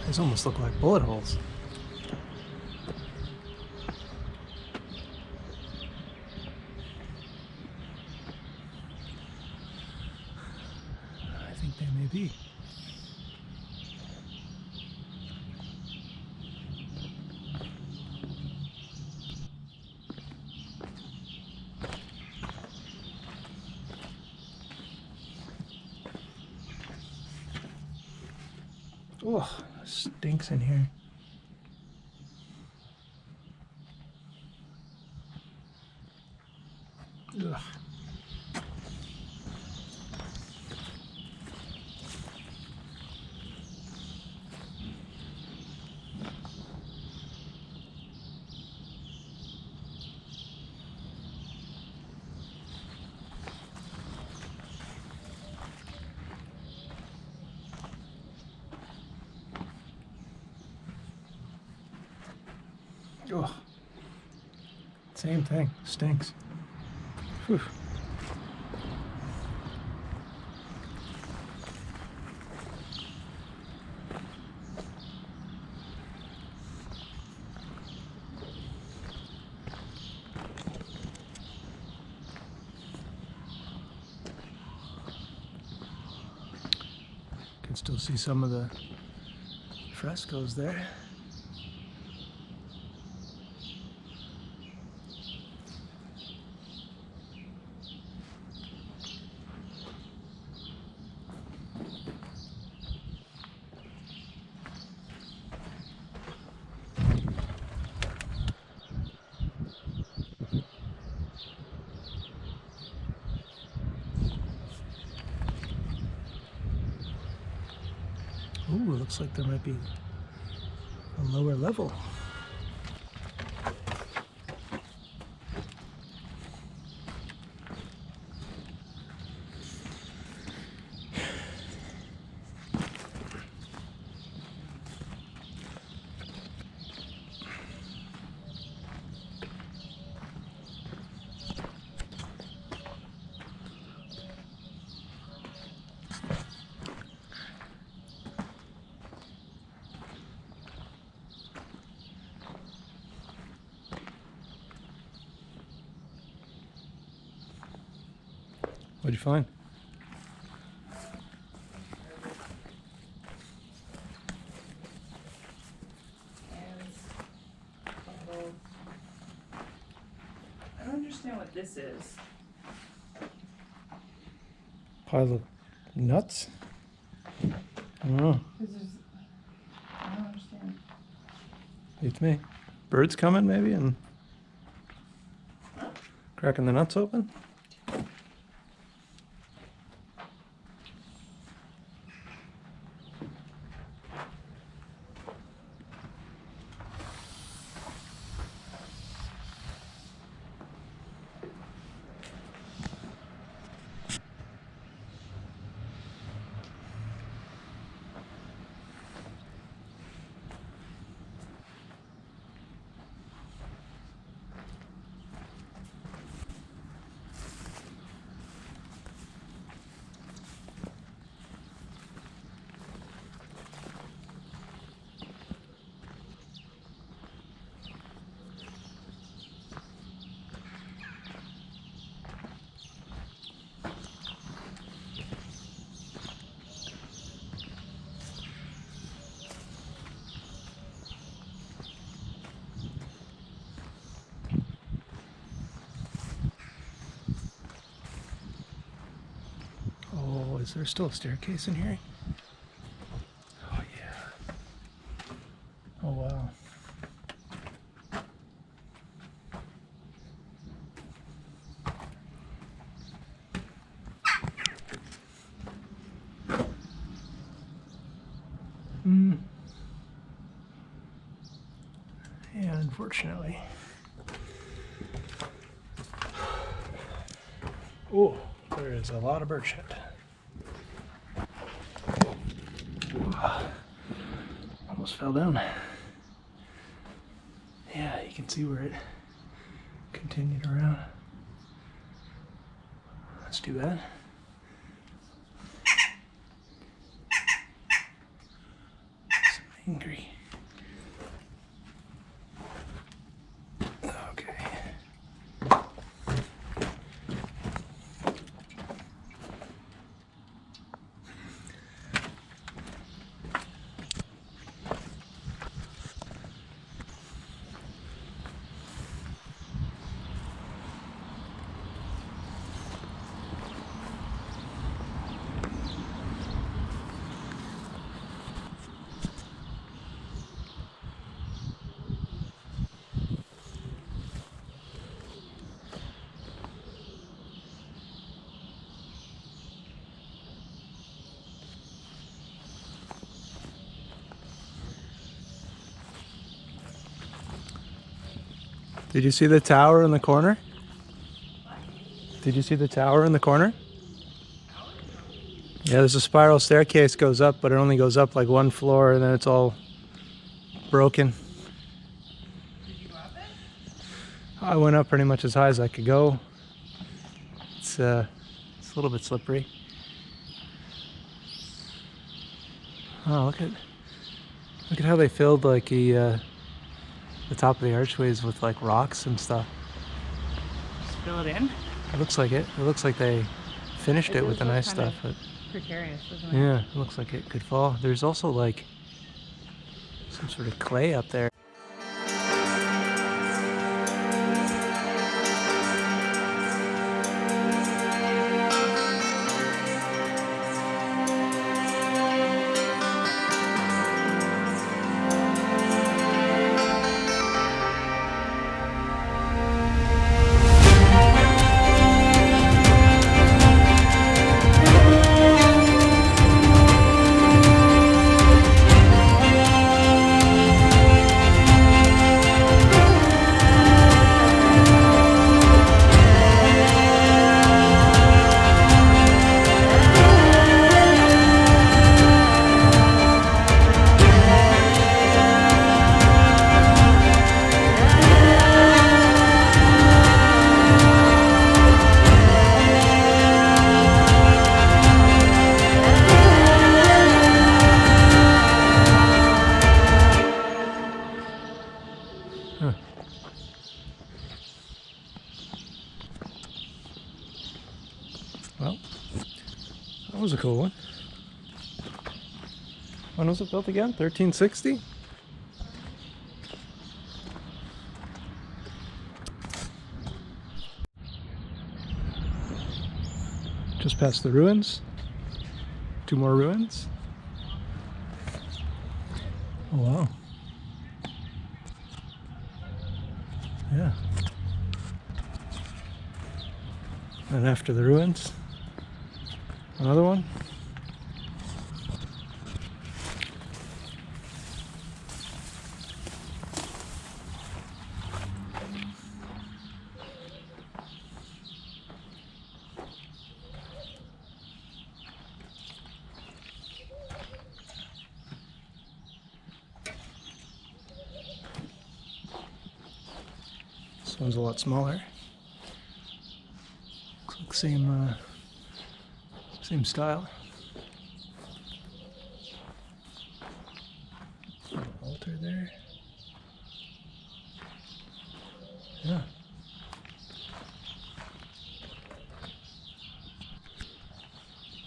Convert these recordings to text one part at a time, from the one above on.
These almost look like bullet holes. I think they may be. Oh, stinks in here. Ugh. Ugh. Same thing, stinks. Whew. Can still see some of the frescoes there. Ooh, looks like there might be a lower level. What'd you find? I don't understand what this is. Pile of nuts? I don't know. I don't understand. It's me. Birds coming maybe and cracking the nuts open? Oh, is there still a staircase in here? Oh, yeah. Oh, wow. Yeah, unfortunately. Oh, there is a lot of birch shit. Almost fell down. Yeah, you can see where it continued around. That's too bad. Some angry. Okay. Did you see the tower in the corner? Did you see the tower in the corner? Yeah, there's a spiral staircase goes up, but it only goes up like one floor and then it's all broken. Did you go up it? I went up pretty much as high as I could go. It's a little bit slippery. Oh, look at how they filled like the top of the archways with like rocks and stuff. Just fill it in? It looks like it. It looks like they finished it with the nice stuff. But Precarious, doesn't it? yeah, it looks like it could fall. There's also like some sort of clay up there. Well, that was a cool one. When was it built again? 1360? Just past the ruins. 2 more ruins. Oh wow. Yeah. And after the ruins, another one. This one's a lot smaller. Looks like same style. Altar there. Yeah.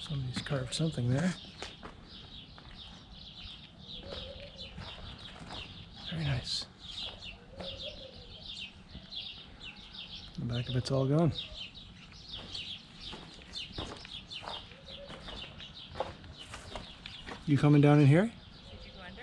Somebody's carved something there. Very nice. The back of it's all gone. You coming down in here? Did you go under?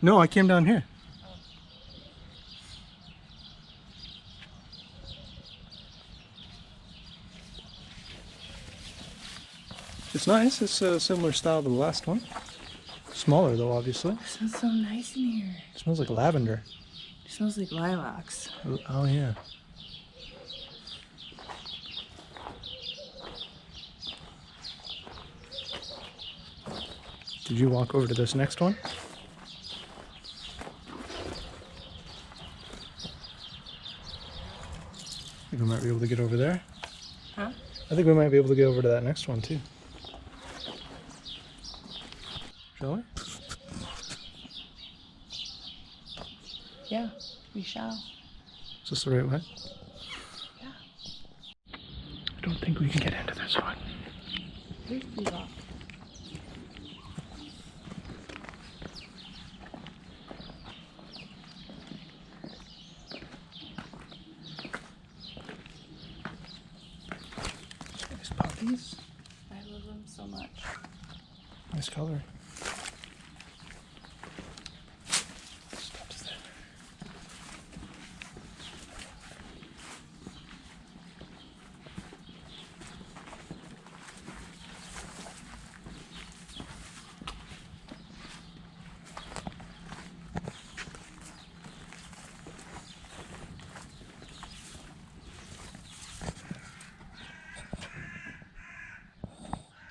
No, I came down here. Oh. It's nice. It's a similar style to the last one. Smaller though, obviously. It smells so nice in here. It smells like lavender. It smells like lilacs. Oh yeah. Did you walk over to this next one? I think we might be able to get over there. Huh? I think we might be able to get over to that next one too. Shall we? Yeah, we shall. Is this the right way? Yeah. I don't think we can get into this one. Here's the rock. These puppies. I love them so much. Nice color. Steps there.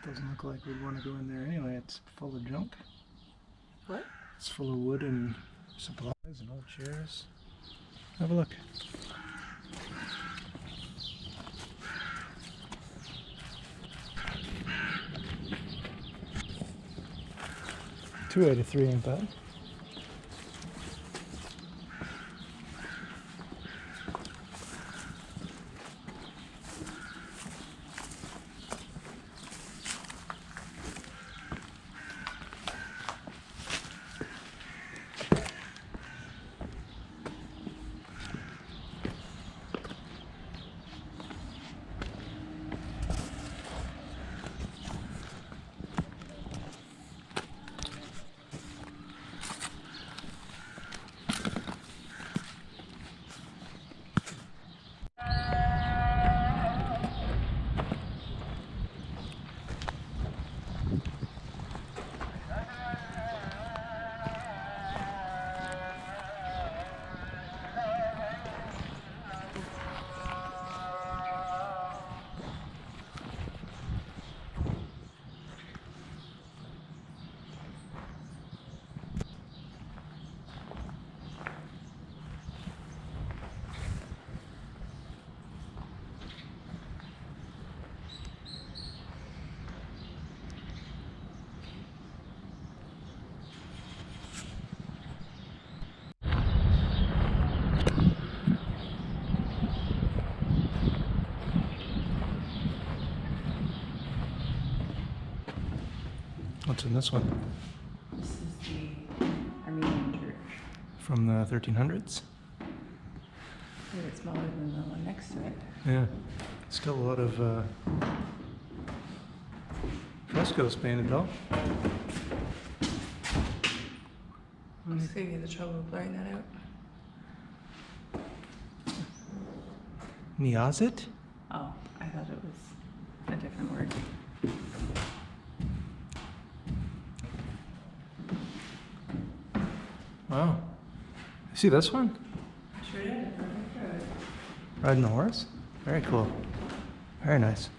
Doesn't look like we'd want to go in there anyway. It's full of junk. What? It's full of wood and supplies and old chairs. Have a look. $283 ain't bad. What's in this one? This is the Armenian church. From the 1300s? Maybe it's smaller than the one next to it. Yeah. Still a lot of frescoes painted though. I'm just gonna get the trouble of blurring that out. Niazit? Oh, I thought it was a different word. Wow. See this one? Sure did. Riding a horse? Very cool. Very nice.